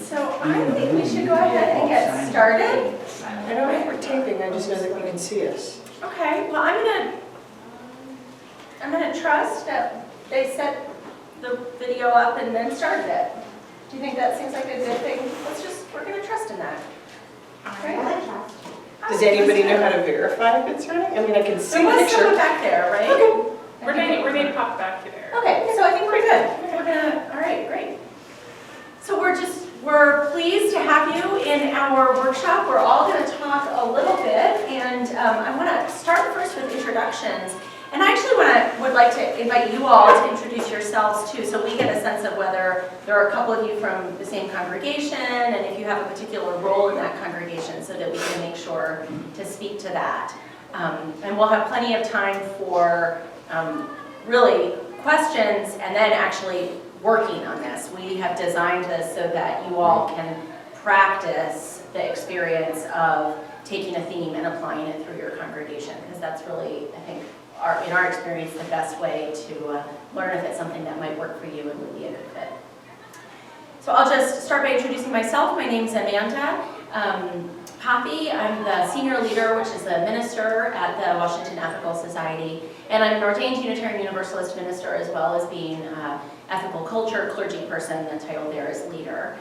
So I think we should go ahead and get started. I don't think we're taping, I just know that you can see us. Okay, well I'm gonna trust that they set the video up and then started it. Do you think that seems like a good thing? We're gonna trust in that. Okay. Does anybody know how to verify if it's running? I mean, I can see There the was someone picture. back there, right? Okay. Renee popped back there. Okay, so I think we're good. All right, great. So we're pleased to have you in our workshop. We're all going to talk a little bit, and I want to start first with introductions. And I actually would like to invite you all to introduce yourselves too, so we get a sense of whether there are a couple of you from the same congregation, and if you have a particular role in that congregation, so that we can make sure to speak to that. And we'll have plenty of time for really questions and then actually working on this. We have designed this so that you all can practice the experience of taking a theme and applying it through your congregation, because that's really, I think, in our experience, the best way to learn if it's something that might work for you and would be a good fit. So I'll just start by introducing myself. My name's Amanda Poppei. I'm the senior leader, which is a minister at the Washington Ethical Society, and I'm an ordained Unitarian Universalist minister, as well as being ethical culture clergy person. The title there is leader.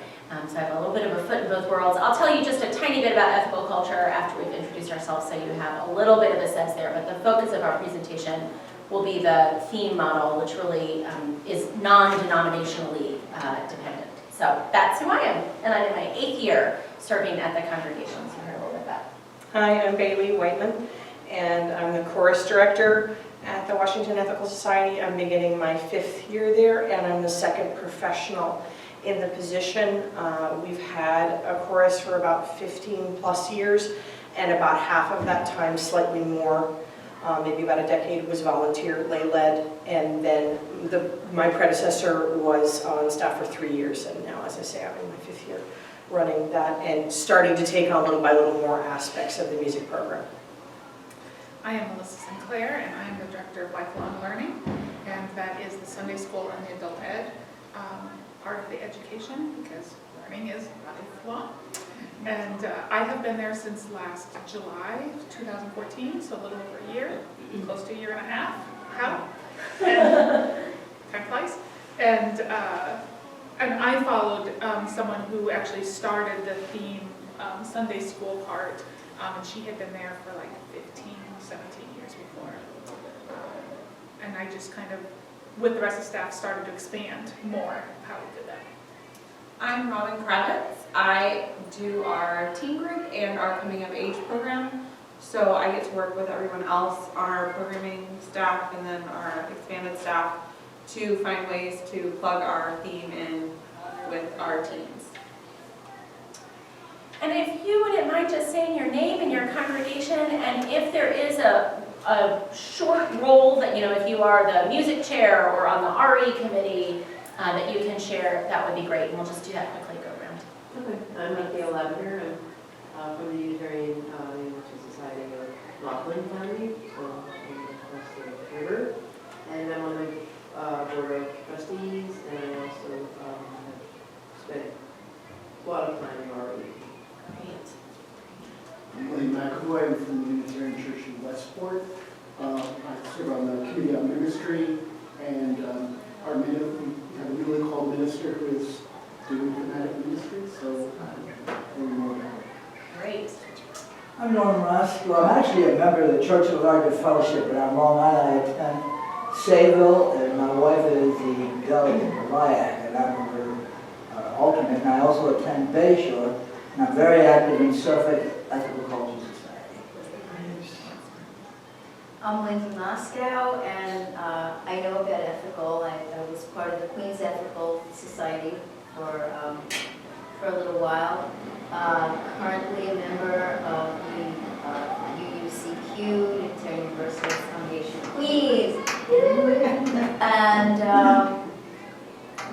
So I have a little bit of a foot in both worlds. I'll tell you just a tiny bit about ethical culture after we've introduced ourselves, so you have a little bit of a sense there, but the focus of our presentation will be the theme model, which really is non-denominationally dependent. So that's who I am, and I'm in my 8th year serving at the congregation, so you heard a little bit of that. Hi, I'm Bailey Wihiteman, and I'm the chorus director at the Washington Ethical Society. I'm beginning my 5th year there, and I'm the second professional in the position. We've had a chorus for about 15 plus years, and about half of that time, slightly more, maybe about a decade, was volunteer, lay-led, and then my predecessor was on staff for 3 years, and now, as I say, I'm in my 5th year running that and starting to take on little by little more aspects of the music program. I am SInclair, and I am the Director of Lifelong Learning, and that is the Sunday School and the Adult Ed part of the education, because learning is lifelong. And I have been there since last July 2014, so a little over a year, close to a year and a half. How? Time flies. And I followed someone who actually started the theme Sunday school part, and she had been there for like 15, 17 years before. And I just kind of, with the rest of the staff, started to expand more how we did that. I'm Robyn Kravitz. I do our teen group and our coming of age program. So I get to work with everyone else on our programming staff and then our expanded staff to find ways to plug our theme in with our teens. And if you wouldn't mind just saying your name and your congregation, and if there is a short role that, if you are the music chair or on the RE committee, that you can share, that would be great. And we'll just do that quickly, go around. Okay, I'm Michael Lavender. I'm from the Unitarian Universal Society of Rockland County, so I'm across the river. And I'm on the board of trustees, and I also have spent a lot of time in RE. Great. I'm William McAvoy. I'm from the Unitarian Church in Westport. I serve on the Committee on Ministry, and we have a newly called minister who is doing Thematic ministry, so learning more about it. Great. I'm Norman Ross. Well, I'm actually a member of the Church of the Lord of Fellowship, and I'm Long Island. I attend Sayville, and my wife is the delegate for LIAC, and I'm her alternate, and I also attend Bayshore, and I'm very active in Suffolk Ethical Culture Society. I'm Linda Moscow, and I know about ethical. I was part of the Queen's Ethical Society for a little while. Currently a member of the UUCQ, Unitarian Universalist Congregation Queens. And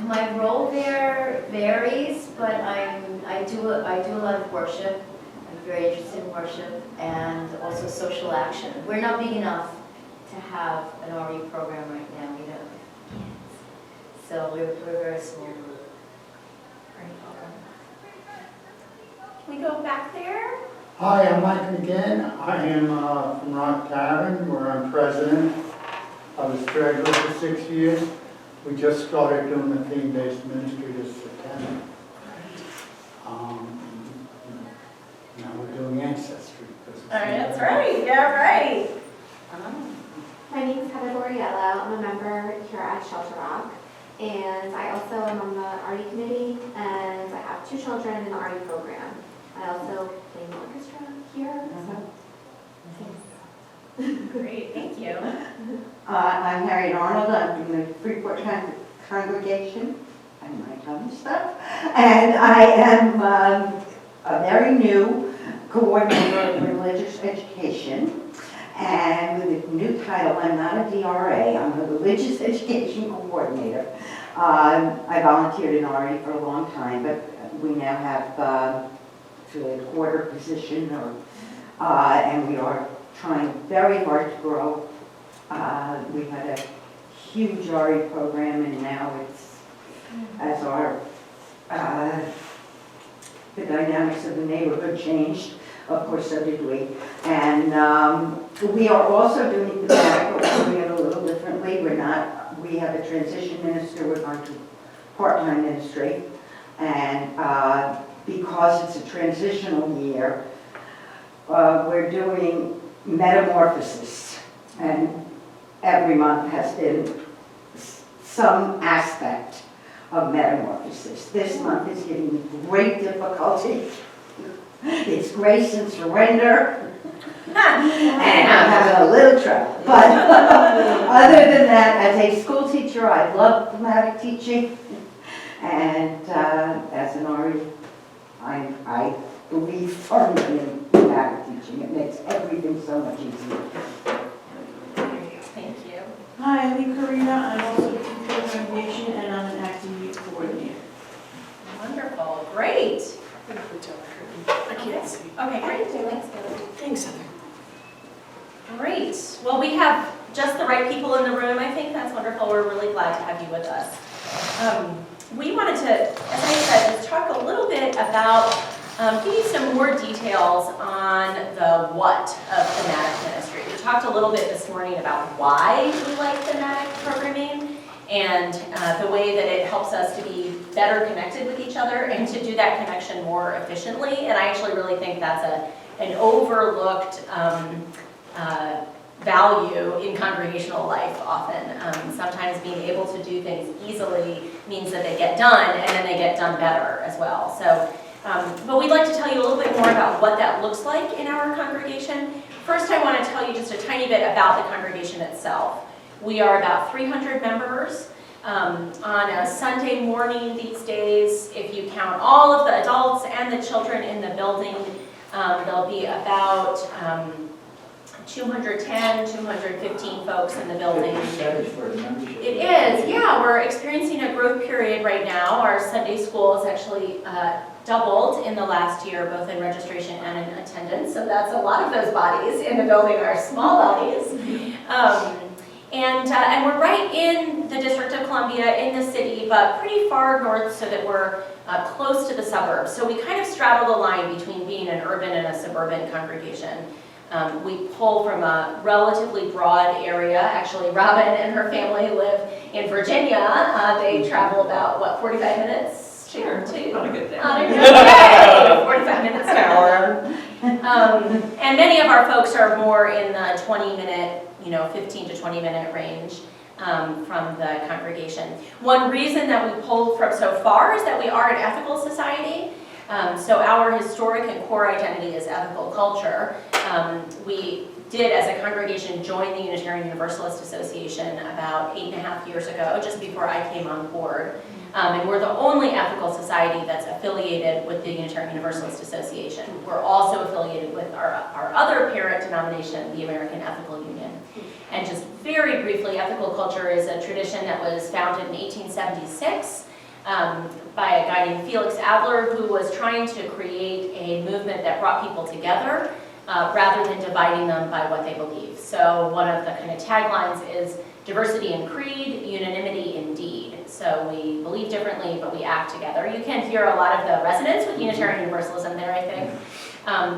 my role there varies, but I do a lot of worship. I'm very interested in worship and also social action. We're not big enough to have an RE program right now, we don't have kids. So we're very small. we go back there. Hi, I'm Mike again. I am from Rock Tavern, where I'm president. I was treasurer for 6 years. We just started doing the theme-based ministry this September. Now we're doing ancestry. All right, that's right, yeah, right. My name is Heather Borriello. I'm a member here at Shelter Rock. And I also am on the RE committee, and I have 2 children in the RE program. I also play in the orchestra here, so. Great, thank you. I'm Harriet Arnold. I'm from the Freeport congregation. I might tell you stuff. And I am a very new coordinator of religious education. And with a new title, I'm not a DRA, I'm a religious education coordinator. I volunteered in RE for a long time, but we now have a quarter position, and we are trying very hard to grow. We had a huge RE program, and now it's, as our, the dynamics of the neighborhood changed. Of course, so did we. And we are also doing Thematic, but we're doing it a little differently. We have a transition minister, we're going to part-time ministry. And because it's a transitional year, we're doing metamorphosis. And every month has been some aspect of metamorphosis. This month is giving me great difficulty. It's grace and surrender, and I'm having a little trouble. But other than that, as a school teacher, I love thematic teaching, and as an RE, I believe firmly in thematic teaching. It makes everything so much easier. Thank you. Hi, I'm Lee Karina. I'm also a teacher of congregation, and I'm an active youth coordinator. Wonderful, great. I can't see. Okay, great. Thanks, Heather. Great. Well, we have just the right people in the room. I think that's wonderful. We're really glad to have you with us. We wanted to, as I said, just talk a little bit about, give you some more details on the what of thematic ministry. We talked a little bit this morning about why we like thematic programming and the way that it helps us to be better connected with each other and to do that connection more efficiently. And I actually really think that's an overlooked value in congregational life often. Sometimes being able to do things easily means that they get done and then they get done better as well. So, but we'd like to tell you a little bit more about what that looks like in our congregation. First, I want to tell you just a tiny bit about the congregation itself. We are about 300 members. On a Sunday morning these days, if you count all of the adults and the children in the building, there'll be about 210, 215 folks in the building. It is, yeah. We're experiencing a growth period right now. Our Sunday school has actually doubled in the last year, both in registration and in attendance. So that's a lot of those bodies in the building are small bodies. And we're right in the District of Columbia, in the city, but pretty far north so that we're close to the suburbs. So we kind of straddle the line between being an urban and a suburban congregation. We pull from a relatively broad area. Actually, Robyn and her family live in Virginia. They travel about, what, 45 minutes? Sure, Not a good thing. On a good day, 45 minutes an hour. And many of our folks are more in the 20-minute, 15 to 20-minute range from the congregation. One reason that we pull from so far is that we are an ethical society. So our historic and core identity is ethical culture. We did, as a congregation, join the Unitarian Universalist Association about 8.5 years ago, just before I came on board. And we're the only ethical society that's affiliated with the Unitarian Universalist Association. We're also affiliated with our other parent denomination, the American Ethical Union. And just very briefly, ethical culture is a tradition that was founded in 1876 by a guy named Felix Adler, who was trying to create a movement that brought people together rather than dividing them by what they believe. So one of the kind of taglines is diversity in creed, unanimity in deed. So we believe differently, but we act together. You can hear a lot of the resonance with Unitarian Universalism there, I think.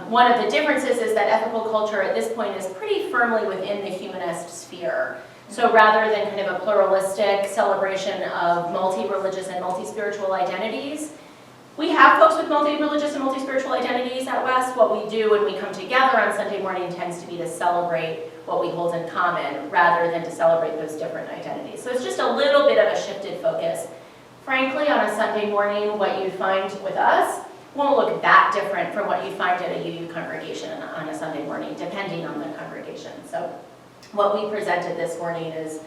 One of the differences is that ethical culture at this point is pretty firmly within the humanist sphere. So rather than kind of a pluralistic celebration of multi-religious and multi-spiritual identities, we have folks with multi-religious and multi-spiritual identities at West. What we do when we come together on Sunday morning tends to be to celebrate what we hold in common rather than to celebrate those different identities. So it's just a little bit of a shifted focus. Frankly, on a Sunday morning, what you find with us won't look that different from what you find at a UU congregation on a Sunday morning, depending on the congregation. So what we presented this morning is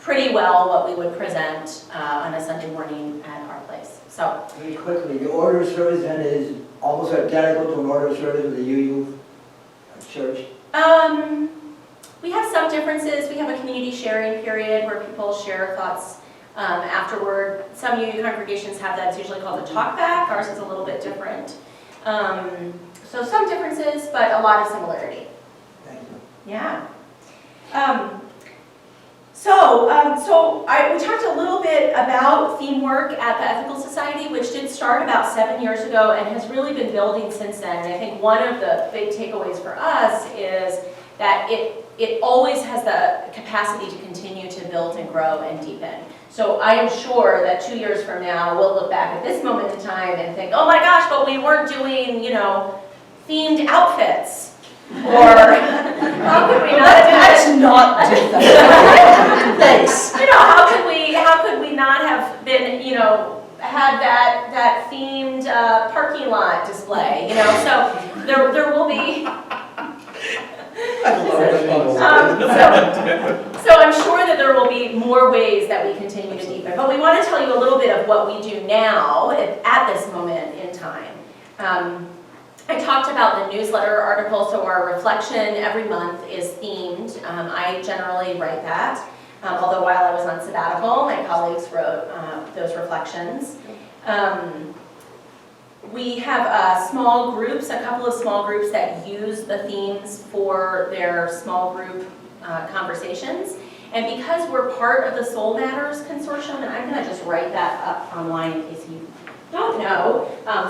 pretty well what we would present on a Sunday morning at our place. So Very quickly, the order of service then is almost identical to an order of service with the UU church? We have some differences. We have a community sharing period where people share thoughts afterward. Some UU congregations have that. It's usually called a talk back. Ours is a little bit different. So some differences, but a lot of similarity. Thank you. Yeah. We talked a little bit about theme work at the Ethical Society, which did start about 7 years ago and has really been building since then. And I think one of the big takeaways for us is that it always has the capacity to continue to build and grow and deepen. So I am sure that 2 years from now, we'll look back at this moment in time and think, oh my gosh, but we weren't doing, themed outfits. Or how could we not do Let's not do that. Thanks. how could we not have been, had that themed parking lot display, So there will be. So I'm sure that there will be more ways that we continue to deepen. But we want to tell you a little bit of what we do now at this moment in time. I talked about the newsletter article, so our reflection every month is themed. I generally write that, although while I was on sabbatical, my colleagues wrote those reflections. We have small groups, a couple of small groups that use the themes for their small group conversations. And because we're part of the Soul Matters Consortium, and I'm going to just write that up online in case you don't know,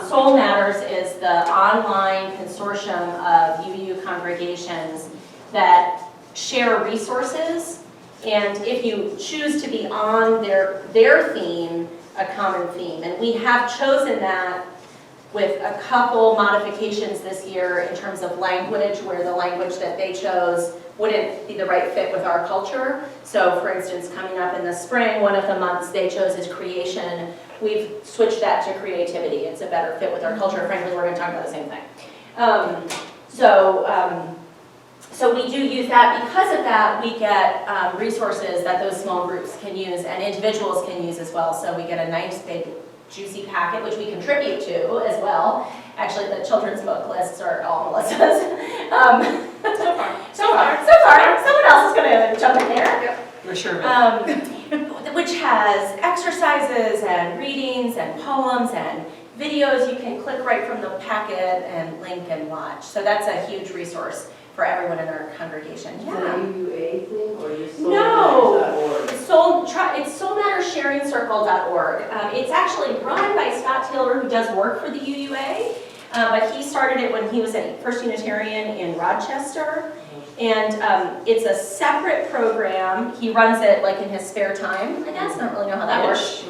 Soul Matters is the online consortium of UU congregations that share resources, and if you choose to be on their theme, a common theme. And we have chosen that with a couple modifications this year in terms of language, where the language that they chose wouldn't be the right fit with our culture. So for instance, coming up in the spring, one of the months they chose is creation. We've switched that to creativity. It's a better fit with our culture. Frankly, we're going to talk about the same thing. So we do use that. Because of that, we get resources that those small groups can use and individuals can use as well. So we get a nice big juicy packet, which we contribute to as well. Actually, the children's book lists are all Melissa's. So far. Someone else is going to jump in there. Yep. For sure. Which has exercises and readings and poems and videos you can click right from the packet and link and watch. So that's a huge resource for everyone in our congregation. Is that a UUA thing or just No. soulmatters.org? It's soulmatterssharingcircle.org. It's actually run by Scott Taylor, who does work for the UUA, but he started it when he was at First Unitarian in Rochester. And it's a separate program. He runs it like in his spare time, I guess. I don't really know how that works.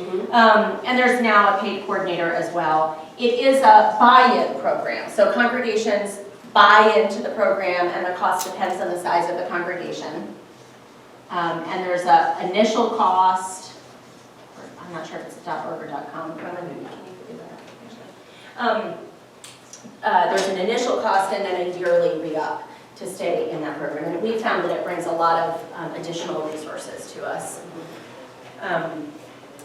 And there's now a paid coordinator as well. It is a buy-in program. So congregations buy into the program, and the cost depends on the size of the congregation. And there's an initial cost. I'm not sure if it's .org or .com. There's an initial cost and then a yearly re-up to stay in that program. And we found that it brings a lot of additional resources to us.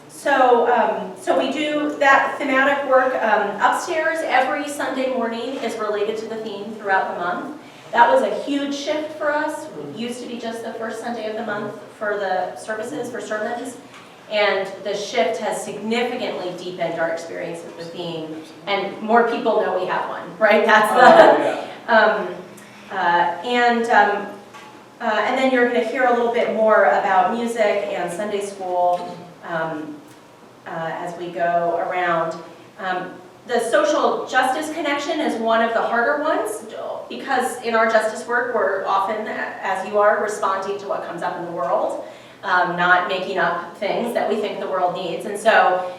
So we do that thematic work upstairs. Every Sunday morning is related to the theme throughout the month. That was a huge shift for us. It used to be just the first Sunday of the month for the services, for sermons. And the shift has significantly deepened our experience with the theme. And more people know we have one, right? That's the... And then you're going to hear a little bit more about music and Sunday school as we go around. The social justice connection is one of the harder ones because in our justice work we're often, as you are, responding to what comes up in the world, not making up things that we think the world needs. And so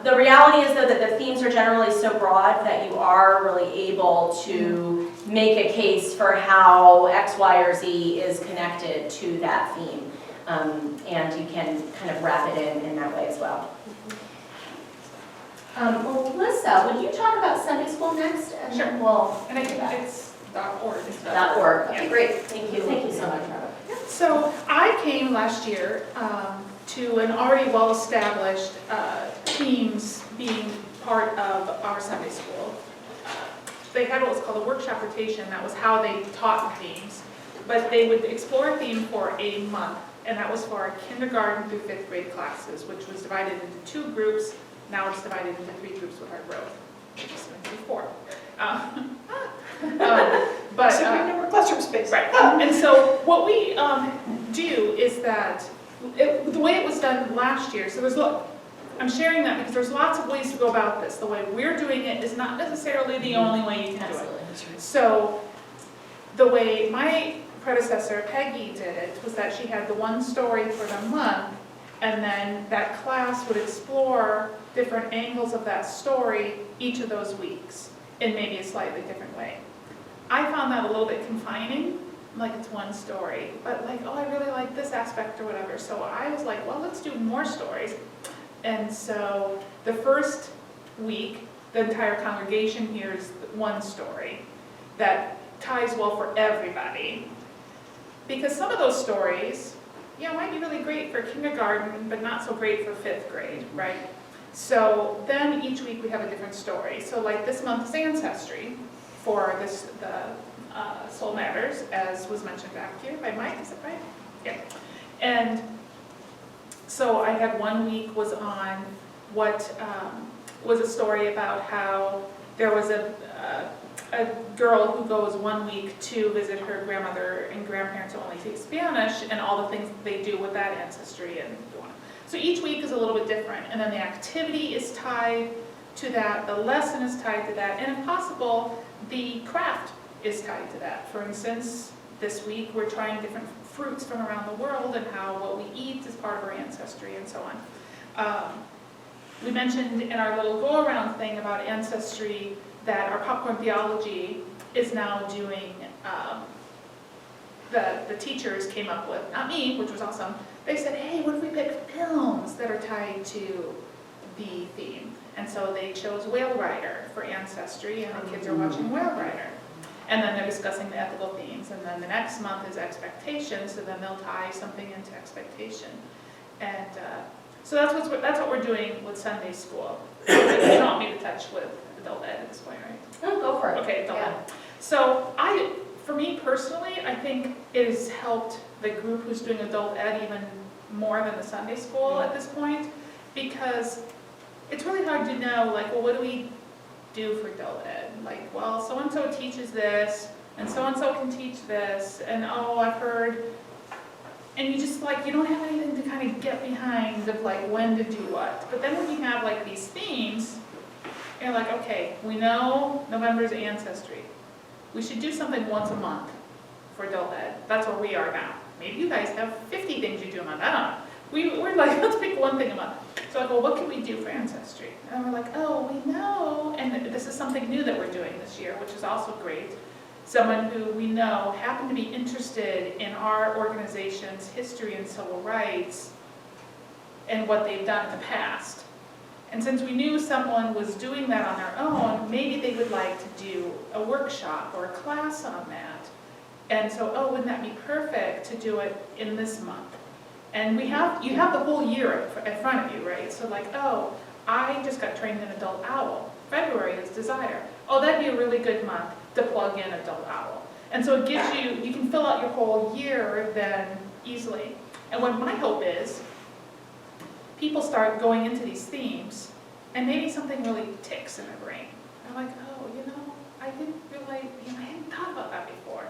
the reality is though that the themes are generally so broad that you are really able to make a case for how X, Y, or Z is connected to that theme. And you can kind of wrap it in that way as well. Well, Melissa, would you talk about Sunday school next? And Sure. then we'll... And I think it's .org. .org. Okay, Yeah. great. Thank you. Thank you so much, Robyn. So I came last year to an already well-established themes being part of our Sunday school. They had what was called a workshop rotation. That was how they taught the themes. But they would explore a theme for a month, and that was for our kindergarten through 5th grade classes, which was divided into 2 groups. Now it's divided into 3 groups with our growth. It just went to 4. But So we have more classroom space. right. And so what we do is that the way it was done last year. So I'm sharing that because there's lots of ways to go about this. The way we're doing it is not necessarily the only way you can do it. So the way my predecessor Peggy did it was that she had the one story for the month, and then that class would explore different angles of that story each of those weeks in maybe a slightly different way. I found that a little bit confining, like it's one story, but like, oh, I really like this aspect or whatever. So I was like, well, let's do more stories. And so the first week, the entire congregation hears one story that ties well for everybody. Because some of those stories, might be really great for kindergarten, but not so great for 5th grade, right? So then each week we have a different story. So like this month's ancestry for the Soul Matters, as was mentioned back here by Mike, is that right? Yeah. And so I had one week was on what was a story about how there was a girl who goes one week to visit her grandmother and grandparents who only speak Spanish, and all the things that they do with that ancestry and so on. So each week is a little bit different, and then the activity is tied to that, the lesson is tied to that, and if possible, the craft is tied to that. For instance, this week we're trying different fruits from around the world and how what we eat is part of our ancestry and so on. We mentioned in our little go-around thing about ancestry that our popcorn theology is now doing, the teachers came up with, not me, which was awesome, they said, hey, what if we pick films that are tied to the theme? And so they chose Whale Rider for ancestry, and the kids are watching Whale Rider. And then they're discussing the ethical themes, and then the next month is expectation, so then they'll tie something into expectation. And so that's what we're doing with Sunday school. You don't want me to touch with adult ed at this point, right? No, go for it. Okay, adult ed. So for me personally, I think it has helped the group who's doing adult ed even more than the Sunday school at this point, because it's really hard to know, like, well, what do we do for adult ed? Like, well, so-and-so teaches this, and so-and-so can teach this, and oh, I've heard, and you just like, you don't have anything to kind of get behind of like when to do what. But then when you have like these themes, you're like, okay, we know November's ancestry. We should do something once a month for adult ed. That's where we are now. Maybe you guys have 50 things you do a month, I don't know. We're like, let's pick one thing a month. So I go, what can we do for ancestry? And we're like, oh, we know, and this is something new that we're doing this year, which is also great. Someone who we know happened to be interested in our organization's history and civil rights and what they've done in the past. And since we knew someone was doing that on their own, maybe they would like to do a workshop or a class on that. And so, oh, wouldn't that be perfect to do it in this month? And you have the whole year in front of you, right? So like, oh, I just got trained in Adult Owl. February is Desire. Oh, that'd be a really good month to plug in Adult Owl. And so it gives you can fill out your whole year then easily. And what my hope is, people start going into these themes, and maybe something really ticks in their brain. They're like, oh, I didn't realize, I hadn't thought about that before.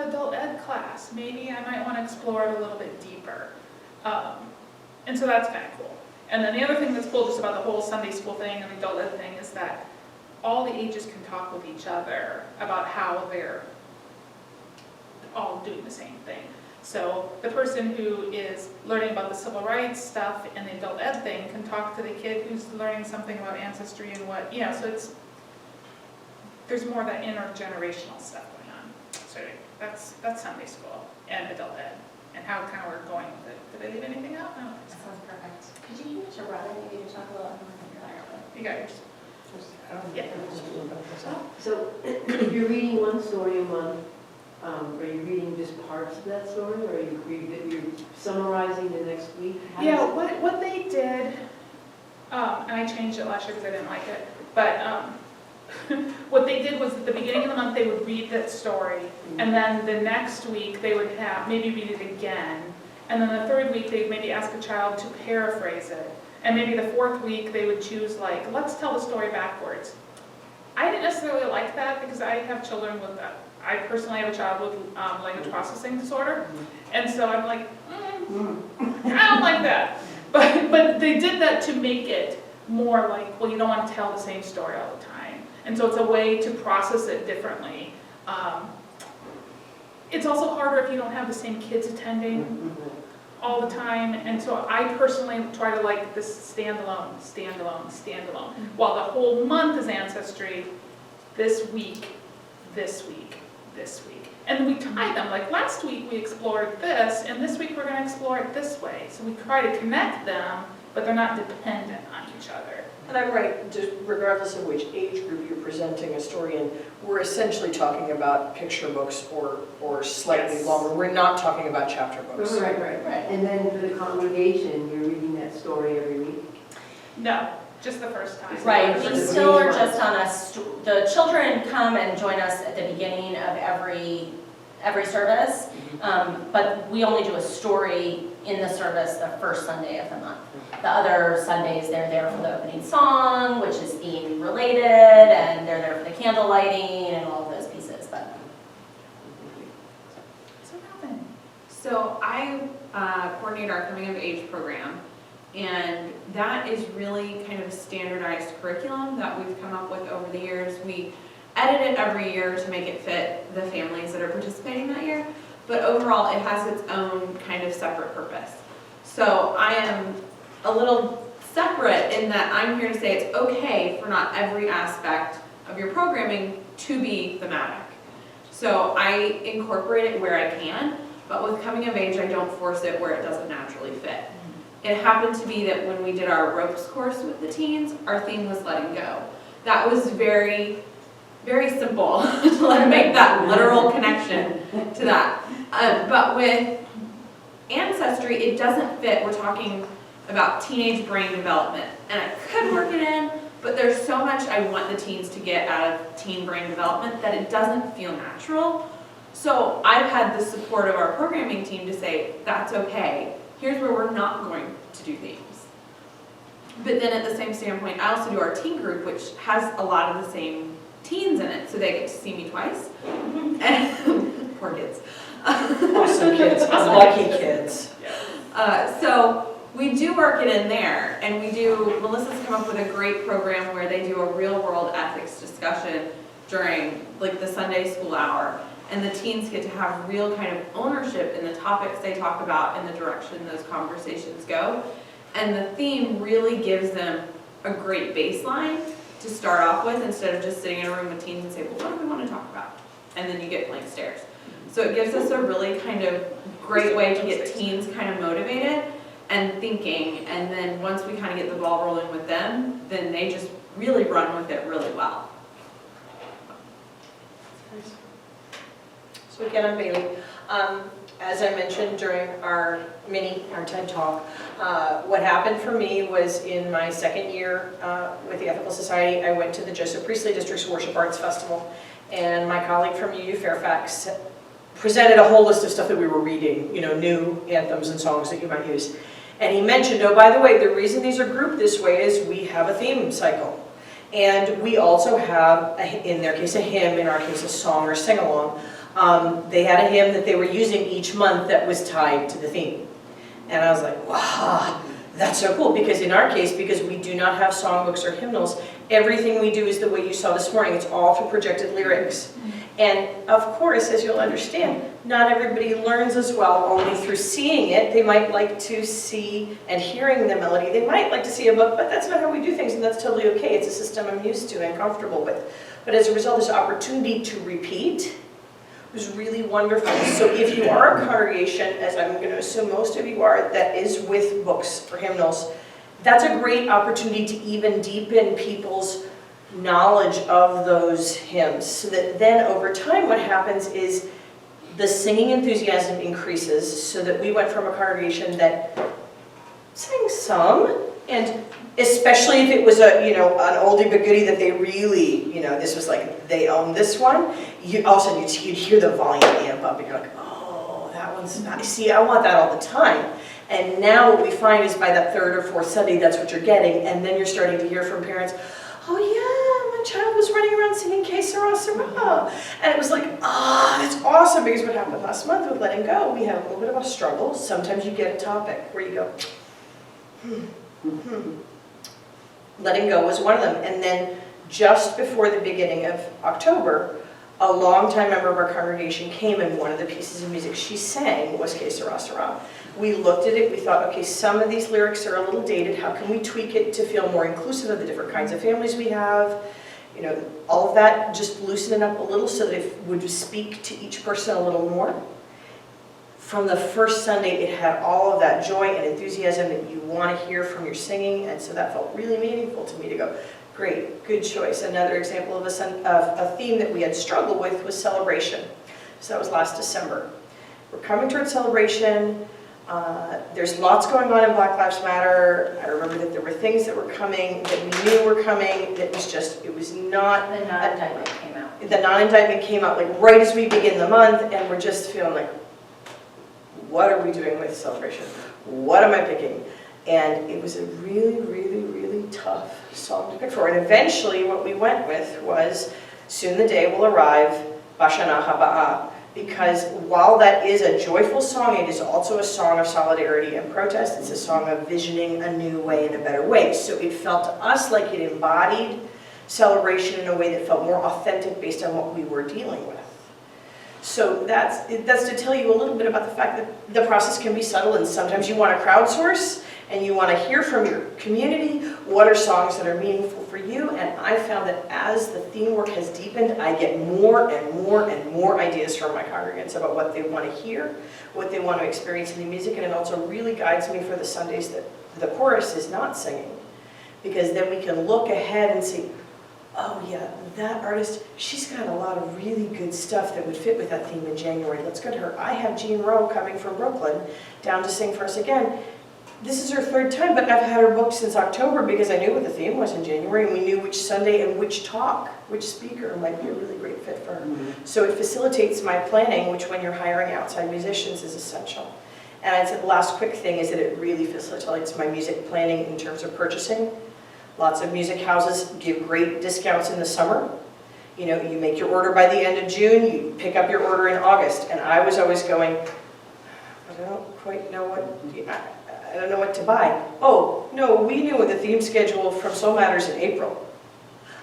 adult ed class. Maybe I might want to explore it a little bit deeper. And so that's kind of cool. And then the other thing that's cool just about the whole Sunday school thing and the adult ed thing is that all the ages can talk with each other about how they're all doing the same thing. So the person who is learning about the civil rights stuff and the adult ed thing can talk to the kid who's learning something about ancestry and what, so there's more of that intergenerational stuff going on. So that's Sunday school and adult ed and how kind of we're going with it. Did I leave anything out? No. That sounds perfect. Could you give it to Robyn, maybe to talk a little You got yours. Yeah. So if you're reading one story a month, are you reading just parts of that story, or are you're summarizing the next week? How Yeah, does it- what they did, and I changed it last year because I didn't like it, but what they did was at the beginning of the month, they would read that story, and then the next week, they would maybe read it again, and then the third week, they'd maybe ask a child to paraphrase it, and maybe the fourth week, they would choose let's tell the story backwards. I didn't necessarily like that because I have children with that. I personally have a child with language processing disorder, and so I'm like, I don't like that. But they did that to make it more like, well, you don't want to tell the same story all the time. And so it's a way to process it differently. It's also harder if you don't have the same kids attending all the time. And so I personally try to like this standalone. While the whole month is ancestry, this week. And we tie them, like last week we explored this, and this week we're going to explore it this way. So we try to connect them, but they're not dependent on each other. And I'm right, just regardless of which age group you're presenting a story in, we're essentially talking about picture books or slightly Yes. longer. We're not talking about chapter books. Right. And then for the congregation, you're reading that story every week? No, just the first time. Right, we Just still are reading just on the children come and join us at the beginning of every service, but we only do a story in the service the first Sunday of the month. The other Sundays, they're there for the opening song, which is theme related, and they're there for the candle lighting and all of those pieces. But So Robyn. So I coordinate our coming of age program, and that is really kind of a standardized curriculum that we've come up with over the years. We edit it every year to make it fit the families that are participating that year, but overall it has its own kind of separate purpose. So I am a little separate in that I'm here to say it's okay for not every aspect of your programming to be thematic. So I incorporate it where I can, but with coming of age I don't force it where it doesn't naturally fit. It happened to be that when we did our ropes course with the teens, our theme was letting go. That was very simple to make that literal connection to that. But with ancestry, it doesn't fit. We're talking about teenage brain development. And I could work it in, but there's so much I want the teens to get out of teen brain development that it doesn't feel natural. So I've had the support of our programming team to say, that's okay. Here's where we're not going to do themes. But then at the same standpoint, I also do our teen group, which has a lot of the same teens in it, so they get to see me twice. And poor kids. Awesome kids, lucky kids. So we do work it in there, and Melissa's come up with a great program where they do a real world ethics discussion during the Sunday school hour, and the teens get to have real kind of ownership in the topics they talk about and the direction those conversations go. And the theme really gives them a great baseline to start off with, instead of just sitting in a room with teens and say, well, what do we want to talk about? And then you get blank stares. So it gives us a really kind of great way to get teens kind of motivated and thinking, and then once we kind of get the ball rolling with them, then they just really run with it really well. So again, I'm Bailey. As I mentioned during our TED Talk, what happened for me was in my second year with the Ethical Society, I went to the Joseph Priestley District's Worship Arts Festival, and my colleague from UU Fairfax presented a whole list of stuff that we were reading, new anthems and songs that you might use. And he mentioned, oh, by the way, the reason these are grouped this way is we have a theme cycle. And we also have, in their case, a hymn, in our case, a song or sing-along. They had a hymn that they were using each month that was tied to the theme. And I was like, wow, that's so cool, because in our case, because we do not have songbooks or hymnals, everything we do is the way you saw this morning. It's all through projected lyrics. And of course, as you'll understand, not everybody learns as well only through seeing it. They might like to see and hearing the melody. They might like to see a book, but that's not how we do things, and that's totally okay. It's a system I'm used to and comfortable with. But as a result, this opportunity to repeat was really wonderful. So if you are a congregation, as I'm going to assume most of you are, that is with books or hymnals, that's a great opportunity to even deepen people's knowledge of those hymns, so that then over time what happens is the singing enthusiasm increases, so that we went from a congregation that sang some, and especially if it was a, an oldie but goodie that they really, this was like, they own this one, all of a sudden you'd hear the volume amp up and you're like, oh, that one's nice. See, I want that all the time. And now what we find is by that third or fourth Sunday, that's what you're getting, and then you're starting to hear from parents, oh yeah, my child was running around singing Que Sera, Sera. And it was like, that's awesome, because what happened last month with Letting Go, we had a little bit of a struggle. Sometimes you get a topic where you go, Letting Go was one of them. And then just before the beginning of October, a longtime member of our congregation came, and one of the pieces of music she sang was Que Sera, Sera. We looked at it, we thought, okay, some of these lyrics are a little dated. How can we tweak it to feel more inclusive of the different kinds of families we have? All of that, just loosen it up a little so that it would speak to each person a little more. From the first Sunday, it had all of that joy and enthusiasm that you want to hear from your singing, and so that felt really meaningful to me to go, great, good choice. Another example of a theme that we had struggled with was celebration. So that was last December. We're coming towards celebration. There's lots going on in Black Lives Matter. I remember that there were things that were coming, that we knew were coming, that was just, it was not... The non-indictment came out. The non-indictment came out like right as we begin the month, and we're just feeling like, what are we doing with celebration? What am I picking? And it was a really, really, really tough song to pick for. And eventually what we went with was, Soon the Day Will Arrive, Bashana Haba'ah. Because while that is a joyful song, it is also a song of solidarity and protest. It's a song of visioning a new way and a better way. So it felt to us like it embodied celebration in a way that felt more authentic based on what we were dealing with. So that's to tell you a little bit about the fact that the process can be subtle, and sometimes you want to crowdsource and you want to hear from your community what are songs that are meaningful for you. And I found that as the theme work has deepened, I get more and more and more ideas from my congregants about what they want to hear, what they want to experience in the music, and it also really guides me for the Sundays that the chorus is not singing, because then we can look ahead and see, oh yeah, that artist, she's got a lot of really good stuff that would fit with that theme in January. Let's go to her. I have Jean Rowe coming from Brooklyn down to sing for us again. This is her third time, but I've had her booked since October because I knew what the theme was in January, and we knew which Sunday and which talk, which speaker might be a really great fit for her. So it facilitates my planning, which when you're hiring outside musicians is essential. And I'd say the last quick thing is that it really facilitates my music planning in terms of purchasing. Lots of music houses give great discounts in the summer. You make your order by the end of June, you pick up your order in August. And I was always going, I don't quite know I don't know what to buy. Oh, no, we knew the theme schedule from Soul Matters in April.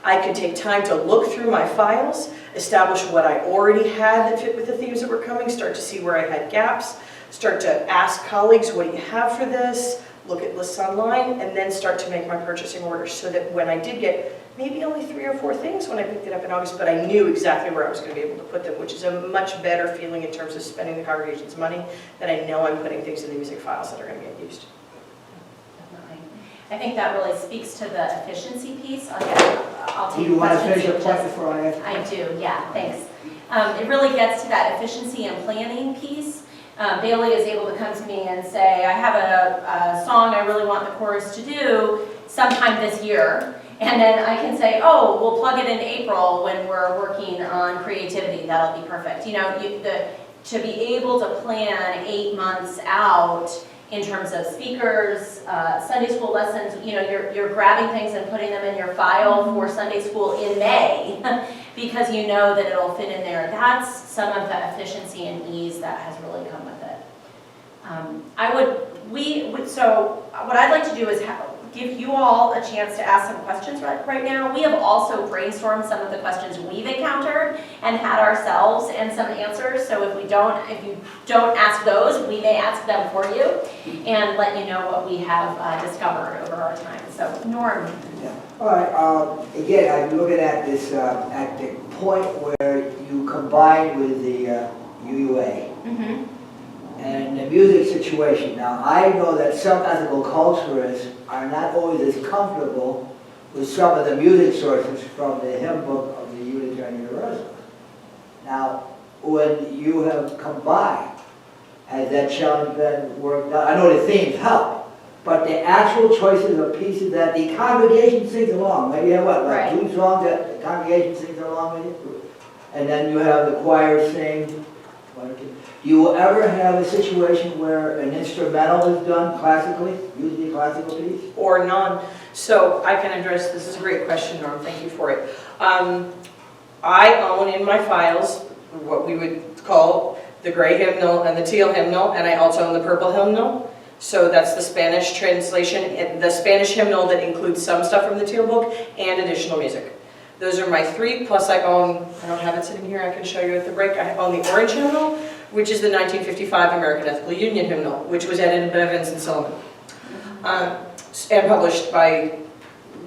I could take time to look through my files, establish what I already had that fit with the themes that were coming, start to see where I had gaps, start to ask colleagues, what do you have for this? Look at lists online, and then start to make my purchasing orders, so that when I did get maybe only 3 or 4 things when I picked it up in August, but I knew exactly where I was going to be able to put them, which is a much better feeling in terms of spending the congregation's money, that I know I'm putting things in the music files that are going to get used. Definitely. I think that really speaks to the efficiency piece. I'll take You want to finish questions your in point before I ask? I do, yeah, thanks. It really gets to that efficiency and planning piece. Bailey is able to come to me and say, I have a song I really want the chorus to do sometime this year. And then I can say, oh, we'll plug it in April when we're working on creativity. That'll be perfect. To be able to plan 8 months out in terms of speakers, Sunday school lessons, you're grabbing things and putting them in your file for Sunday school in May. because you know that it'll fit in there. That's some of the efficiency and ease that has really come with it. So what I'd like to do is give you all a chance to ask some questions right now. We have also brainstormed some of the questions we've encountered and had ourselves and some answers. So if you don't ask those, we may ask them for you and let you know what we have discovered over our time. So Norm. Yeah. All right, again, I'm looking at this, at the point where you combine with the UUA. Mm-hmm. And the music situation. Now, I know that some ethical culturists are not always as comfortable with some of the music sources from the hymn book of the Unitarian Universalist. Now, when you have combined, has that challenge been worked out? I know the themes help, but the actual choices of pieces that the congregation sings along, maybe you have what, like 2 songs that the congregation sings along with you? And then you have the choir sing. You will ever have a situation where an instrumental is done classically, usually a classical piece? Or none. So I can address, this is a great question, Norm, thank you for it. I own in my files what we would call the gray hymnal and the teal hymnal, and I also own the purple hymnal. So that's the Spanish translation, the Spanish hymnal that includes some stuff from the teal book and additional music. Those are my 3, plus I own, I don't have it sitting here, I can show you at the break, I own the orange hymnal, which is the 1955 American Ethical Union hymnal, which was edited by Vincent Silliman, and published by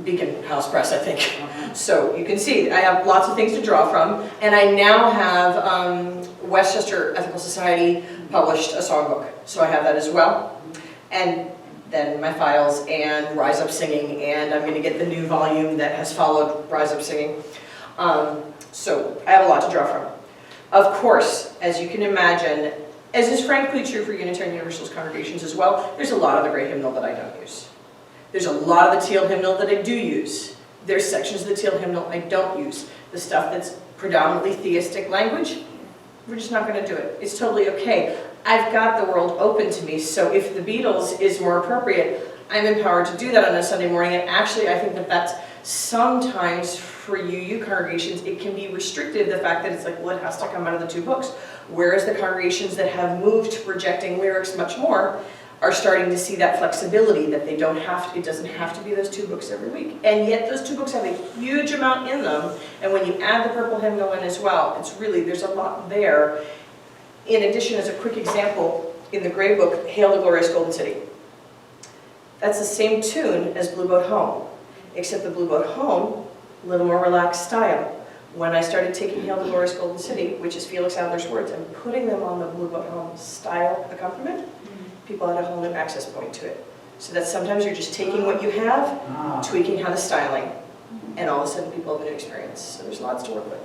Beacon House Press, I think. So you can see, I have lots of things to draw from, and I now have Westchester Ethical Society published a songbook, so I have that as well. And then my files and Rise Up Singing, and I'm going to get the new volume that has followed Rise Up Singing. So I have a lot to draw from. Of course, as you can imagine, as is frankly true for Unitarian Universalist congregations as well, there's a lot of the gray hymnal that I don't use. There's a lot of the teal hymnal that I do use. There's sections of the teal hymnal I don't use. The stuff that's predominantly theistic language, we're just not going to do it. It's totally okay. I've got the world open to me, so if the Beatles is more appropriate, I'm empowered to do that on a Sunday morning, and actually I think that that's sometimes for UU congregations, it can be restrictive, the fact that it's like, well, it has to come out of the 2 books. Whereas the congregations that have moved to rejecting lyrics much more are starting to see that flexibility, that they don't have to, it doesn't have to be those 2 books every week. And yet those 2 books have a huge amount in them, and when you add the purple hymnal in as well, it's really, there's a lot there. In addition, as a quick example, in the gray book, Hail the Glorious Golden City. That's the same tune as Blue Boat Home, except the Blue Boat Home, a little more relaxed style. When I started taking Hail the Glorious Golden City, which is Felix Adler's words, and putting them on the Blue Boat Home style accompaniment, people had a whole new access point to it. So that sometimes you're just taking what you have, tweaking how the styling, and all of a sudden people have a new experience. So there's lots to work with.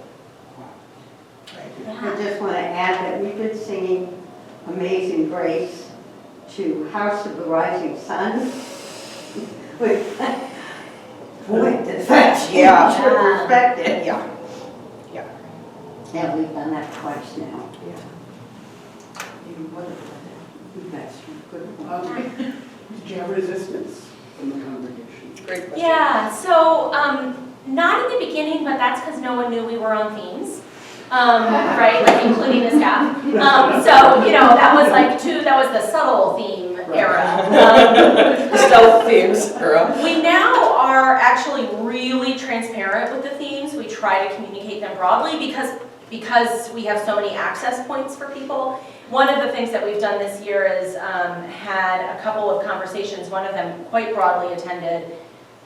I just want to add that we've been singing Amazing Grace to House of the Rising Sun. With perspective. Yeah. And we've done that twice now. Yeah. We've got some good ones. Did you have resistance from the congregation? Great question. Yeah, so not in the beginning, but that's because no one knew we were on themes. Right, like including the staff. So, you know, that was the subtle theme era. Stealth themes era. We now are actually really transparent with the themes. We try to communicate them broadly because we have so many access points for people. One of the things that we've done this year is had a couple of conversations, one of them quite broadly attended,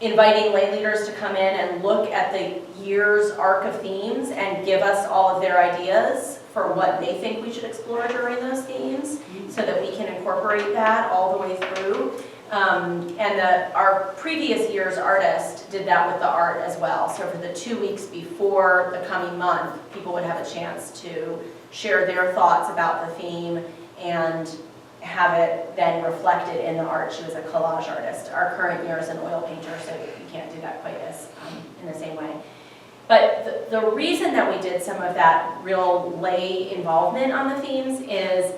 inviting lay leaders to come in and look at the year's arc of themes and give us all of their ideas for what they think we should explore during those themes so that we can incorporate that all the way through. Our previous year's artist did that with the art as well. So for the 2 weeks before the coming month, people would have a chance to share their thoughts about the theme and have it then reflected in the art. She was a collage artist. Our current year is an oil painter, so you can't do that quite as in the same way. But the reason that we did some of that real lay involvement on the themes is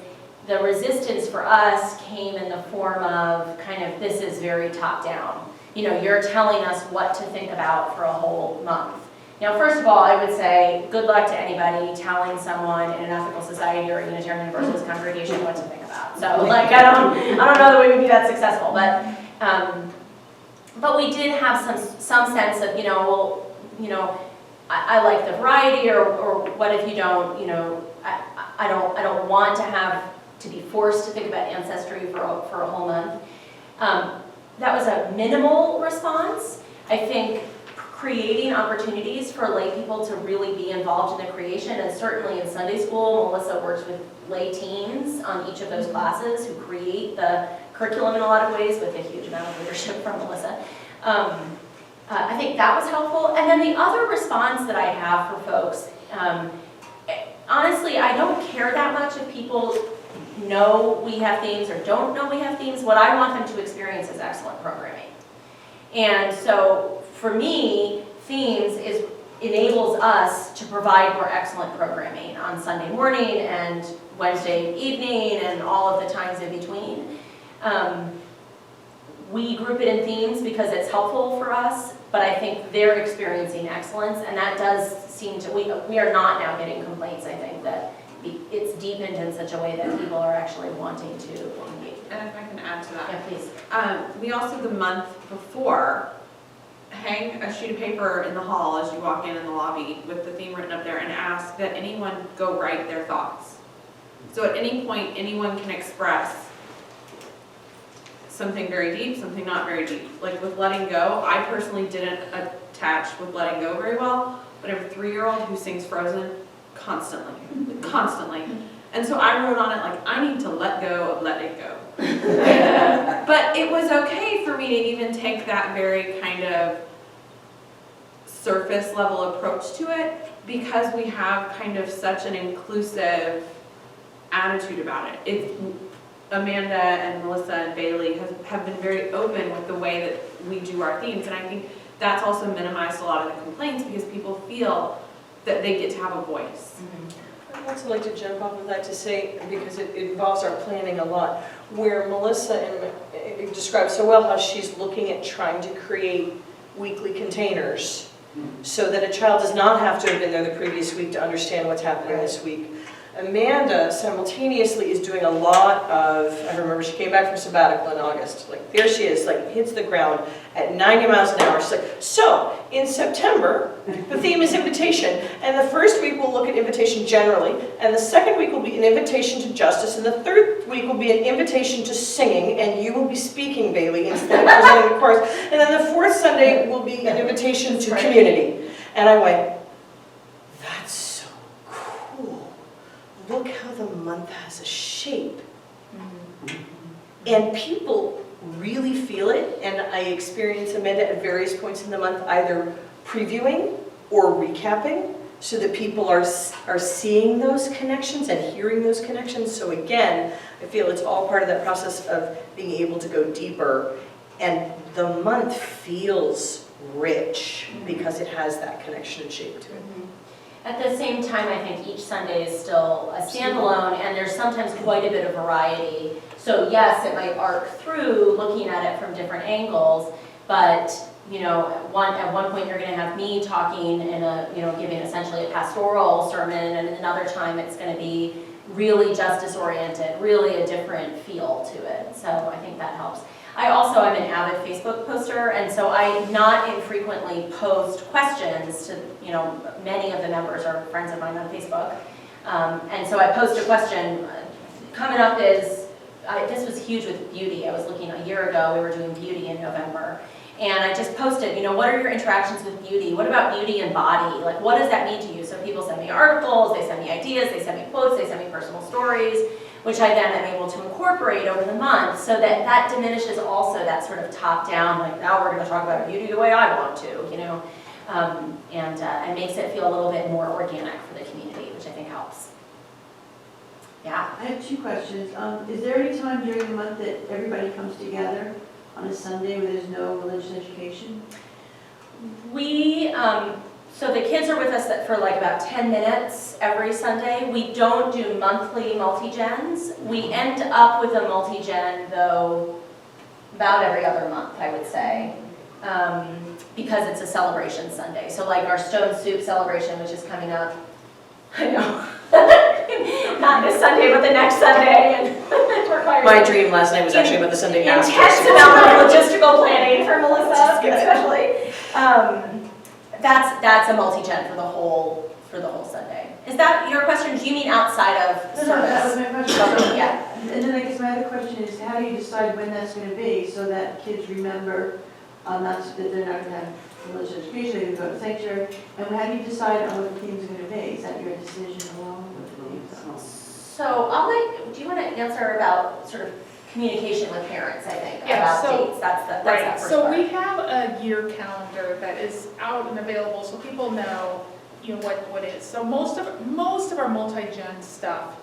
the resistance for us came in the form of kind of, this is very top down. You know, you're telling us what to think about for a whole month. Now, first of all, I would say good luck to anybody telling someone in an ethical society or a Unitarian Universalist congregation what to think about. So, like, I don't know that we would be that successful, but we did have some sense of, I like the variety, or what if you don't, I don't want to have to be forced to think about ancestry for a whole month. That was a minimal response. I think creating opportunities for lay people to really be involved in the creation, and certainly in Sunday school, Melissa works with lay teens on each of those classes who create the curriculum in a lot of ways with a huge amount of leadership from Melissa. I think that was helpful. And then the other response that I have for folks, honestly, I don't care that much if people know we have themes or don't know we have themes. What I want them to experience is excellent programming. And so for me, themes enables us to provide more excellent programming on Sunday morning and Wednesday evening and all of the times in between. We group it in themes because it's helpful for us, but I think they're experiencing excellence, and that does seem to, we are not now getting complaints, I think, that it's deepened in such a way that people are actually wanting to engage. And if I can add to that. Yeah, please. We also, the month before, hang a sheet of paper in the hall as you walk in the lobby with the theme written up there and ask that anyone go write their thoughts. So at any point, anyone can express something very deep, something not very deep. Like with letting go, I personally didn't attach with letting go very well, but I have a 3-year-old who sings Frozen constantly. And so I wrote on it like, I need to let go of letting go. But it was okay for me to even take that very kind of surface level approach to it, because we have kind of such an inclusive attitude about it. Amanda and Melissa and Bailey have been very open with the way that we do our themes, and I think that's also minimized a lot of the complaints because people feel that they get to have a voice. I'd also like to jump off of that to say, because it involves our planning a lot, where Melissa described so well how she's looking at trying to create weekly containers so that a child does not have to have been there the previous week to understand what's happening this week. Amanda simultaneously is doing a lot of, I remember she came back from sabbatical in August, like there she is, like hits the ground at 90 miles an hour. She's like, so in September, the theme is invitation, and the first week we'll look at invitation generally, and the second week will be an invitation to justice, and the third week will be an invitation to singing, and you will be speaking, Bailey, instead of presenting the chorus, and then the fourth Sunday will be an invitation to community. And I went, that's so cool. Look how the month has a shape. And people really feel it, and I experience Amanda at various points in the month either previewing or recapping so that people are seeing those connections and hearing those connections. So again, I feel it's all part of that process of being able to go deeper, and the month feels rich because it has that connection and shape to it. At the same time, I think each Sunday is still a standalone, and there's sometimes quite a bit of variety. So yes, it might arc through looking at it from different angles, but at one point you're going to have me talking in giving essentially a pastoral sermon, and another time it's going to be really justice-oriented, really a different feel to it. So I think that helps. I'm an avid Facebook poster, and so I not infrequently post questions to, many of the members are friends of mine on Facebook. And so I post a question. Coming up is, this was huge with beauty. I was looking a year ago, we were doing beauty in November. And I just posted, what are your interactions with beauty? What about beauty and body? Like, what does that mean to you? So people send me articles, they send me ideas, they send me quotes, they send me personal stories, which I then am able to incorporate over the month, so that diminishes also that sort of top-down, like, now we're going to talk about beauty the way I want to, and makes it feel a little bit more organic for the community, which I think helps. Yeah? I have 2 questions. Is there any time during the month that everybody comes together on a Sunday where there's no religious education? So the kids are with us for like about 10 minutes every Sunday. We don't do monthly multi-gens. We end up with a multi-gen, though, about every other month, I would say. because it's a celebration Sunday. So like our Stone Soup celebration, which is coming up, I know, not this Sunday, but the next Sunday, and it requires My dream last night was actually about the Sunday after. intense amount of logistical planning for Melissa, especially. That's a multi-gen for the whole Sunday. Is that your question? Do you mean outside of service? No, that was my question. So, Yeah. And then I guess my other question is, how do you decide when that's going to be so that kids remember that they're not going to have religious education, they can go to sanctuary? And how do you decide on what the themes are going to be? Is that your decision alone with the themes? So do you want to answer about sort of communication with parents, I think, Yeah, about so- dates? That's that Right, first so part. we have a year calendar that is out and available, so people know, what is. So most of our multi-gen stuff,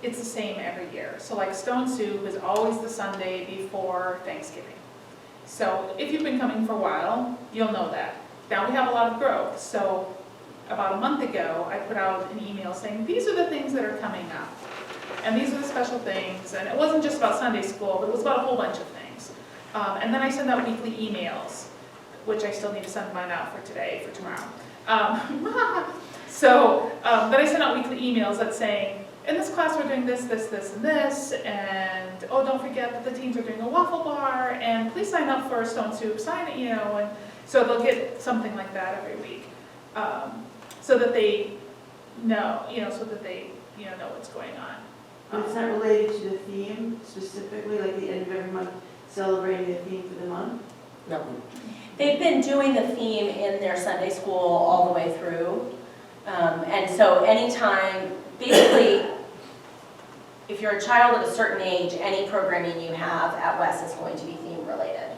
it's the same every year. So like Stone Soup is always the Sunday before Thanksgiving. So if you've been coming for a while, you'll know that. Now we have a lot of growth, so about a month ago, I put out an email saying, these are the things that are coming up. And these are the special things, and it wasn't just about Sunday school, but it was about a whole bunch of things. And then I send out weekly emails, which I still need to send mine out for today, for tomorrow. Then I send out weekly emails that's saying, in this class we're doing this, this, this, and this, and oh, don't forget that the teens are doing a waffle bar, and please sign up for Stone Soup, and so they'll get something like that every week, so that they know, know what's going on. But it's not related to the theme specifically, like the end of every month celebrating the theme for the month? No. They've been doing the theme in their Sunday school all the way through. And so anytime, basically, if you're a child of a certain age, any programming you have at West is going to be theme related.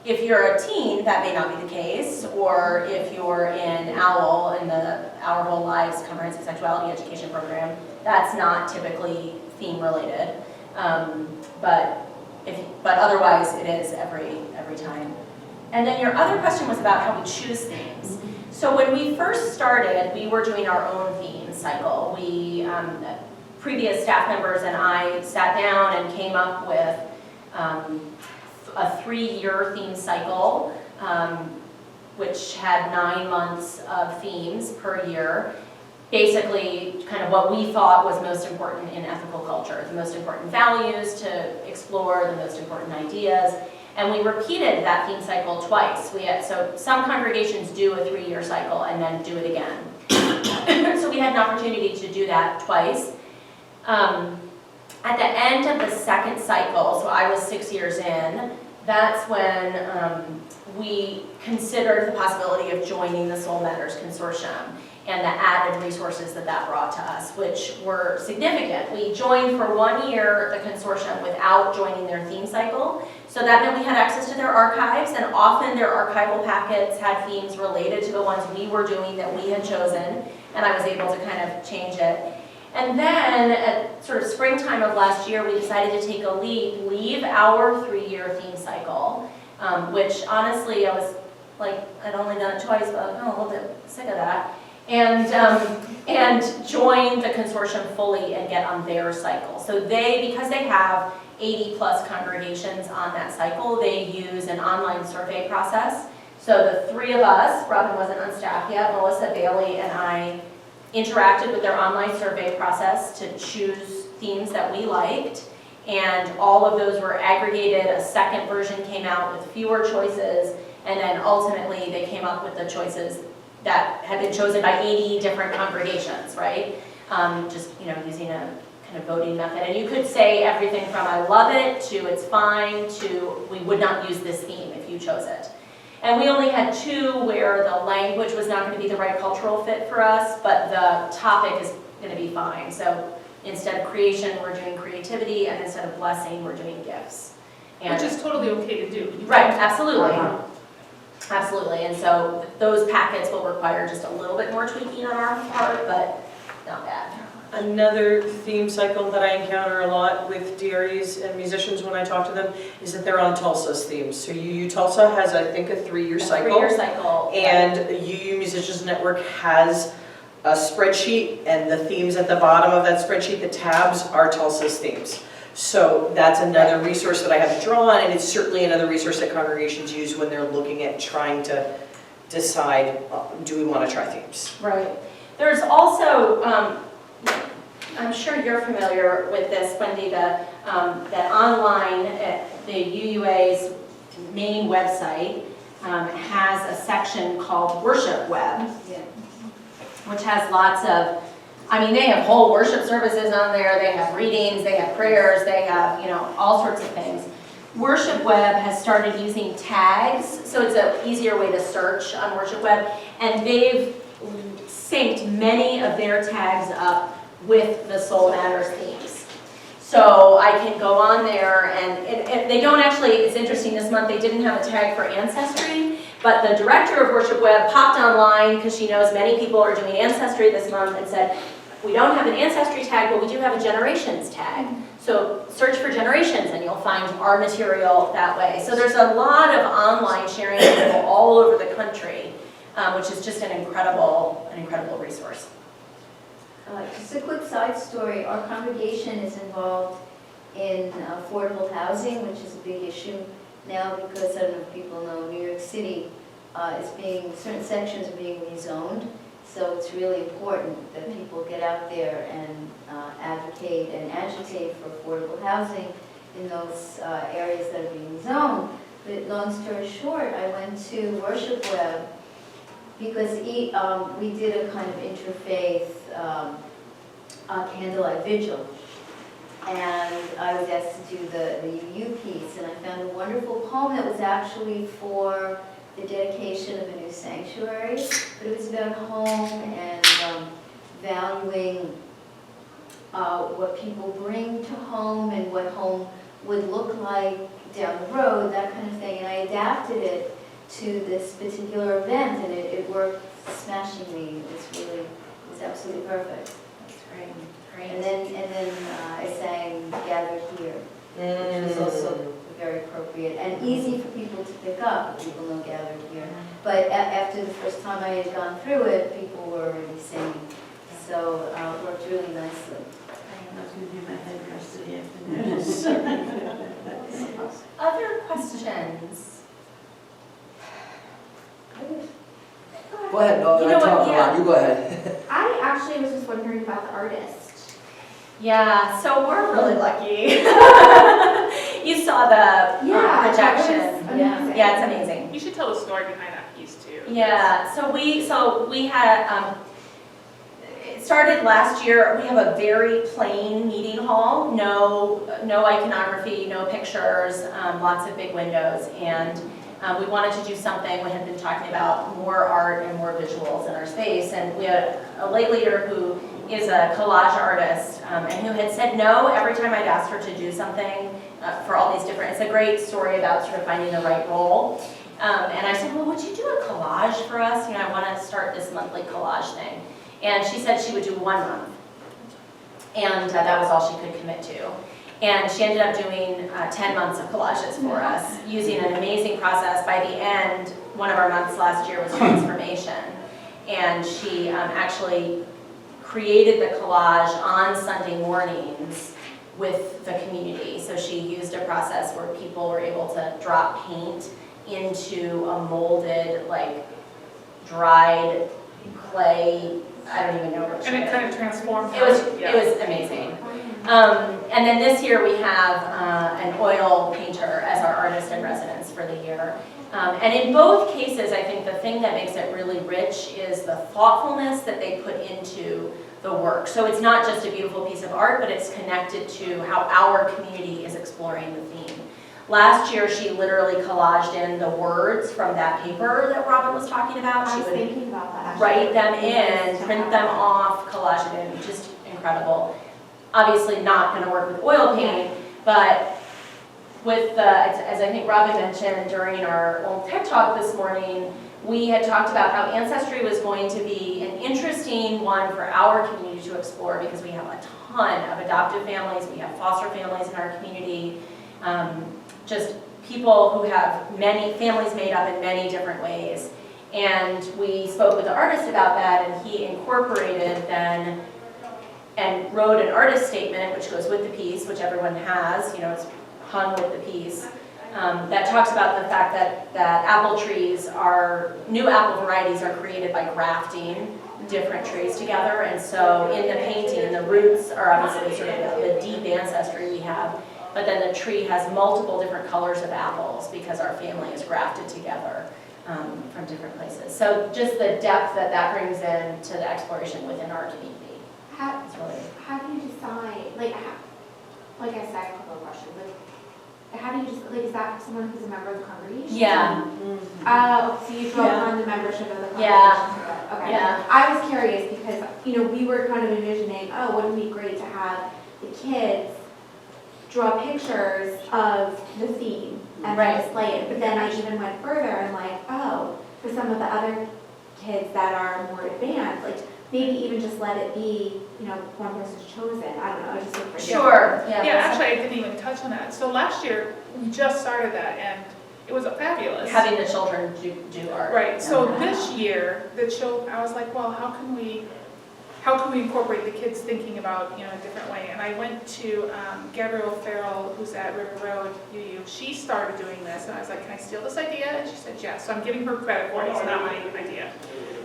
If you're a teen, that may not be the case, or if you're in OWL, in the Our Whole Lives Comprehensive Sexuality Education Program, that's not typically theme related. But otherwise it is every time. And then your other question was about how we choose themes. So when we first started, we were doing our own theme cycle. We, previous staff members and I sat down and came up with a 3-year theme cycle, which had 9 months of themes per year. Basically, kind of what we thought was most important in ethical culture, the most important values to explore, the most important ideas. And we repeated that theme cycle twice. So some congregations do a 3-year cycle and then do it again. So we had an opportunity to do that twice. At the end of the second cycle, so I was 6 years in, that's when we considered the possibility of joining the Soul Matters Consortium and the added resources that brought to us, which were significant. We joined for 1 year the consortium without joining their theme cycle. So that meant we had access to their archives, and often their archival packets had themes related to the ones we were doing that we had chosen, and I was able to kind of change it. And then at sort of springtime of last year, we decided to take a leap, leave our 3-year theme cycle, which honestly, I was like, I'd only done it twice, but I'm a little bit sick of that. And join the consortium fully and get on their cycle. So because they have 80 plus congregations on that cycle, they use an online survey process. So the 3 of us, Robyn wasn't on staff yet, Melissa, Bailey, and I interacted with their online survey process to choose themes that we liked. And all of those were aggregated. A second version came out with fewer choices. And then ultimately they came up with the choices that had been chosen by 80 different congregations, right? Just using a kind of voting method. And you could say everything from I love it to it's fine to we would not use this theme if you chose it. And we only had 2 where the language was not going to be the right cultural fit for us, but the topic is going to be fine. So instead of creation, we're doing creativity, and instead of blessing, we're doing gifts. Which is totally okay to do. Right, absolutely. Absolutely, and so those packets will require just a little bit more tweaking on our part, but not bad. Another theme cycle that I encounter a lot with DREs and musicians when I talk to them is that they're on Tulsa's themes. So UU Tulsa has, I think, a 3-year cycle. 3-year cycle. And UU Musicians Network has a spreadsheet, and the themes at the bottom of that spreadsheet, the tabs are Tulsa's themes. So that's another resource that I have to draw on, and it's certainly another resource that congregations use when they're looking at trying to decide, do we want to try themes? Right. There's also, I'm sure you're familiar with this, Wendy, that online, the UUA's main website has a section called Worship Web, which has lots of, they have whole worship services on there, they have readings, they have prayers, they have, all sorts of things. Worship Web has started using tags, so it's an easier way to search on Worship Web, and they've synced many of their tags up with the Soul Matters themes. So I can go on there, and they don't actually, it's interesting, this month they didn't have a tag for Ancestry, but the director of Worship Web popped online, because she knows many people are doing Ancestry this month, and said, we don't have an Ancestry tag, but we do have a Generations tag. So search for Generations and you'll find our material that way. So there's a lot of online sharing all over the country, which is just an incredible resource. Just a quick side story. Our congregation is involved in affordable housing, which is a big issue now because, I don't know if people know, New York City certain sections are being rezoned. So it's really important that people get out there and advocate and agitate for affordable housing in those areas that are being zoned. But long story short, I went to Worship Web because we did a kind of interfaith candlelight vigil. And I was asked to do the UU piece, and I found a wonderful poem that was actually for the dedication of a new sanctuary, but it was about home and valuing what people bring to home and what home would look like down the road, that kind of thing. And I adapted it to this particular event, and it worked smashingly. It was absolutely perfect. That's great. And then I sang "Gather Here," which was also very appropriate and easy for people to pick up. People know "Gather Here," but after the first time I had gone through it, people were already singing, so it worked really nicely. That's going to be my headdress today afternoon. Other questions? Go ahead, no, You know I'm what, talking yeah. about, you go ahead. I actually was just wondering about the artist. Yeah, so we're really lucky. You saw the projection. Yeah, it's amazing. You should tell the story behind that piece too. Yeah, so we had, it started last year. We have a very plain meeting hall, no iconography, no pictures, lots of big windows, and we wanted to do something. We had been talking about more art and more visuals in our space, and we had a lay leader who is a collage artist, and who had said no every time I'd asked her to do something for all these different, it's a great story about sort of finding the right role. And I said, well, would you do a collage for us? I want to start this monthly collage thing. And she said she would do 1 month. And that was all she could commit to. And she ended up doing 10 months of collages for us, using an amazing process. By the end, one of our months last year was transformation. And she actually created the collage on Sunday mornings with the community. So she used a process where people were able to drop paint into a molded, dried clay, I don't even know what. And it kind of transformed. It was amazing. And then this year we have an oil painter as our artist in residence for the year. And in both cases, I think the thing that makes it really rich is the thoughtfulness that they put into the work. So it's not just a beautiful piece of art, but it's connected to how our community is exploring the theme. Last year, she literally collaged in the words from that paper that Robyn was talking about. I was She would thinking about that. write them in, print them off, collage it in, just incredible. Obviously not going to work with oil paint, but with as I think Robyn mentioned during our old tech talk this morning, we had talked about how Ancestry was going to be an interesting one for our community to explore because we have a ton of adoptive families, we have foster families in our community, just people who have many families made up in many different ways. And we spoke with the artist about that, and he incorporated then and wrote an artist statement, which goes with the piece, which everyone has, it's hung with the piece, that talks about the fact that apple trees new apple varieties are created by grafting different trees together. And so in the painting, the roots are obviously sort of the deep ancestry we have, but then the tree has multiple different colors of apples because our family is grafted together from different places. So just the depth that brings in to the exploration within our community. How do you decide, like I said, I have a couple of questions. How do you just, is that someone who's a member of the congregation? Yeah. So you draw on the membership of the congregation? Yeah. Okay. Yeah. I was curious because, we were kind of envisioning, wouldn't it be great to have the kids draw pictures of the theme and then display it. But then I even went further and for some of the other kids that are more advanced, maybe even just let it be, one person's chosen. I don't know, I just look for Sure. Yeah, actually, I didn't even touch on that. So last year, we just started that, and it was fabulous. Having the children do art. Right, so this year, I was like, well, how can we incorporate the kids thinking about, a different way? And I went to Gabrielle Farrell, who's at River Road UU. She started doing this, and I was like, can I steal this idea? And she said, yes. So I'm giving her credit for it, it's not my idea.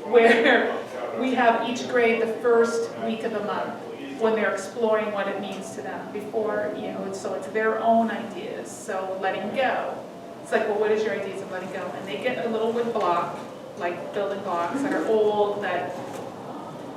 Where we have each grade the first week of the month when they're exploring what it means to them before, so it's their own ideas. So letting go. It's like, well, what is your ideas of letting go? And they get a little wood block, like building blocks that are old, that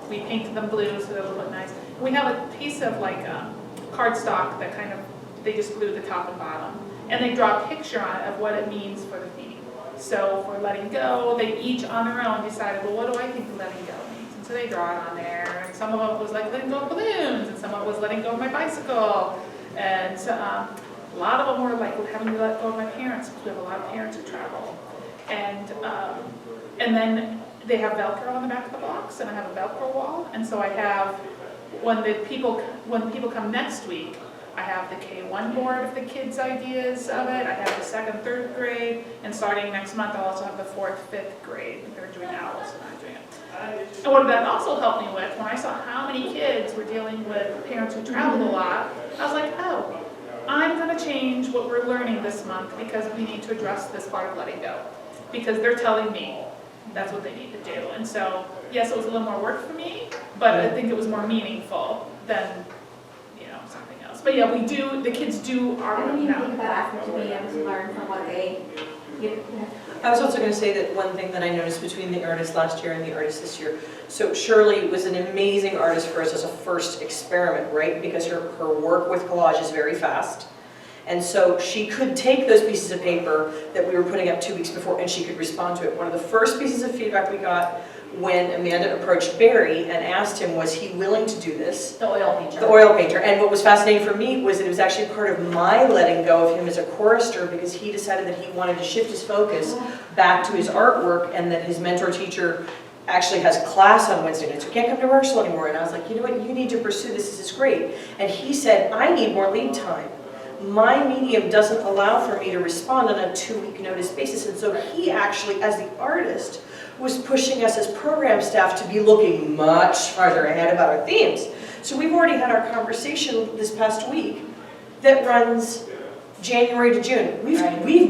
we painted them blue so they'll look nice. We have a piece of cardstock that they just glue the top and bottom. And they draw a picture on it of what it means for the theme. So for letting go, they each on their own decided, well, what do I think letting go means? And so they draw it on there. And some of it was like letting go of balloons, and some of it was letting go of my bicycle. And a lot of them were like having to let go of my parents, because we have a lot of parents who travel. And then they have Velcro on the back of the blocks, and I have a Velcro wall. And so I have, when people come next week, I have the K1 board of the kids' ideas of it. I have the 2nd, 3rd grade, and starting next month, I'll also have the 4th, 5th grade. They're doing owls, and I'm doing it. And what that also helped me with, when I saw how many kids were dealing with parents who traveled a lot, I was like, I'm going to change what we're learning this month because we need to address this part of letting go. Because they're telling me that's what they need to do. And so, yes, it was a little more work for me, but I think it was more meaningful than, something else. But yeah, the kids do our I work didn't even think now. about asking to be able to learn from what they, I was also going to say that one thing that I noticed between the artist last year and the artist this year, so Shirley was an amazing artist for us as a first experiment, right? Because her work with collage is very fast. And so she could take those pieces of paper that we were putting up 2 weeks before and she could respond to it. One of the first pieces of feedback we got when Amanda approached Barry and asked him, was he willing to do this? The oil painter. The oil painter. And what was fascinating for me was that it was actually part of my letting go of him as a chorister, because he decided that he wanted to shift his focus back to his artwork, and that his mentor teacher actually has class on Wednesday nights. We can't come to rehearsal anymore. And I was like, you know what, you need to pursue this. This is great. And he said, I need more lead time. My medium doesn't allow for me to respond on a 2-week notice basis. And so he actually, as the artist, was pushing us as program staff to be looking much farther ahead about our themes. So we've already had our conversation this past week that runs January to June. We've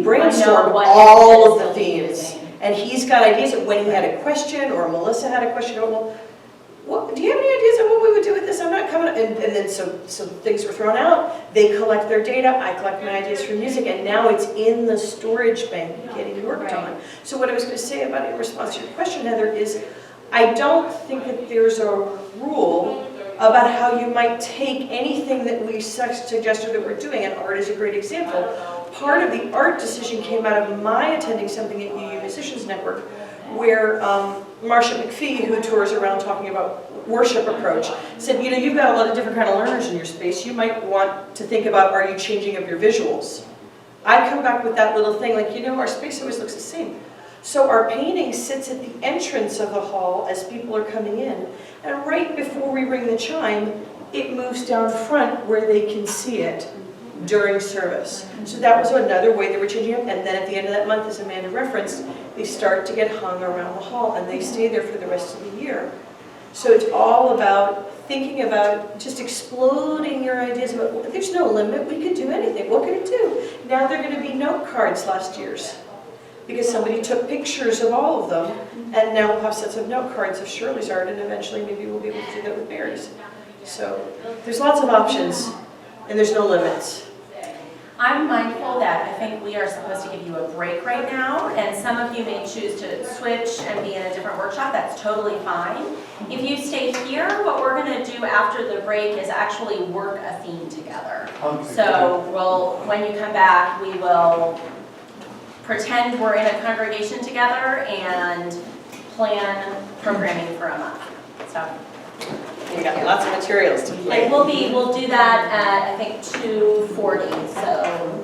brainstormed all of the themes. And he's got ideas of when he had a question, or Melissa had a question, do you have any ideas of what we would do with this? I'm not coming, and then so things were thrown out. They collect their data, I collect my ideas from music, and now it's in the storage bank getting worked on. So what I was going to say about it in response to your question, Heather, is I don't think that there's a rule about how you might take anything that we suggested that we're doing, and art is a great example. Part of the art decision came out of my attending something at UU Musicians Network, where Marcia McPhee, who tours around talking about worship approach, said, you've got a lot of different kind of learners in your space. You might want to think about, are you changing up your visuals? I come back with that little thing, our space always looks the same. So our painting sits at the entrance of the hall as people are coming in, and right before we ring the chime, it moves down front where they can see it during service. So that was another way they were changing it. And then at the end of that month, as Amanda referenced, they start to get hung around the hall, and they stay there for the rest of the year. So it's all about thinking about just exploding your ideas about, there's no limit, we could do anything, what could it do? Now they're going to be note cards last year's, because somebody took pictures of all of them, and now we'll have sets of note cards of Shirley's art, and eventually maybe we'll be able to do that with Mary's. So there's lots of options, and there's no limits. I'm mindful that I think we are supposed to give you a break right now, and some of you may choose to switch and be in a different workshop. That's totally fine. If you stay here, what we're going to do after the break is actually work a theme together. Okay. So when you come back, we will pretend we're in a congregation together and plan programming for a month. So. We got lots of materials to play. And we'll do that at, I think, 2:40, so